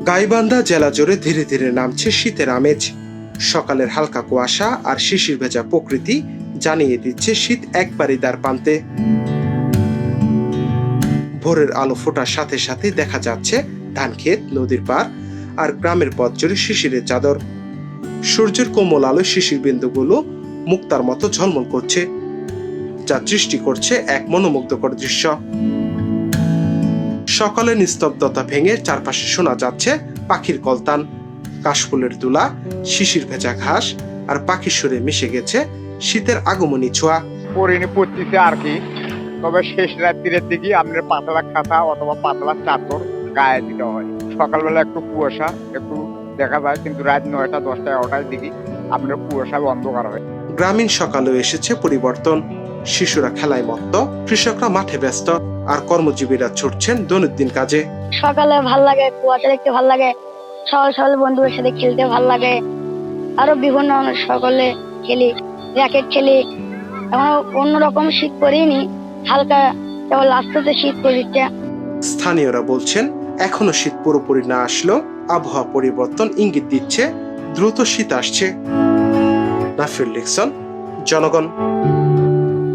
গাইবান্ধা জেলা জুড়ে ধীরে ধীরে নামছে শীতের আমেজ। সকালের হালকা কুয়াশা আর শিশির ভেজা প্রকৃতি জানিয়ে দিচ্ছে শীত একবারই দ্বার প্রান্তে। ভোরের আলো ফোটার সাথে সাথে দেখা যাচ্ছে ধানক্ষেত, নদীর পার আর গ্রামের পথ জুড়ে শিশিরের চাদর। সূর্যের কোমল আলো শিশির বিন্দুগুলো মুক্তার মতো ঝলমল করছে, যা সৃষ্টি করছে এক মনোমুগ্ধকর দৃশ্য। সকালের নিস্তব্ধতা ভেঙে চারপাশে শোনা যাচ্ছে পাখির কলতান, কাশফুলের দুলা, শিশির ভেজা ঘাস আর পাখির সুরে মিশে গেছে শীতের আগমনী ছোঁয়া। পরিণে পড়তেছে আর কি, তবে শেষ রাত্রির দিকে আপনার পাতলা খাতা অথবা পাতলা চাদর গায়ে দিতে হয়। সকালবেলা একটু কুয়াশা একটু দেখা যায়, কিন্তু রাত 9টা 10টা 11টার দিকে আপনার কুয়াশা অন্ধকার হয়। গ্রামীণ সকালেও এসেছে পরিবর্তন। শিশুরা খেলায় মত্ত, কৃষকরা মাঠে ব্যস্ত আর কর্মজীবীরা ছুটছেন দৈনন্দিন কাজে। সকালে ভাল লাগে, কুয়াশা দেখতে ভাল লাগে, সকাল সকাল বন্ধুদের সাথে খেলতে ভাল লাগে, আরো বিভিন্ন সকলে খেলি, র্যাকেট খেলি। এখন অন্যরকম শীত করিনি, হালকা কেবল আস্তে শীত করিচ্ছে। স্থানীয়রা বলছেন এখনো শীত পুরোপুরি না আসলেও আবহাওয়া পরিবর্তন ইঙ্গিত দিচ্ছে দ্রুত শীত আসছে। নাফিউল লিকসন, জনগণ।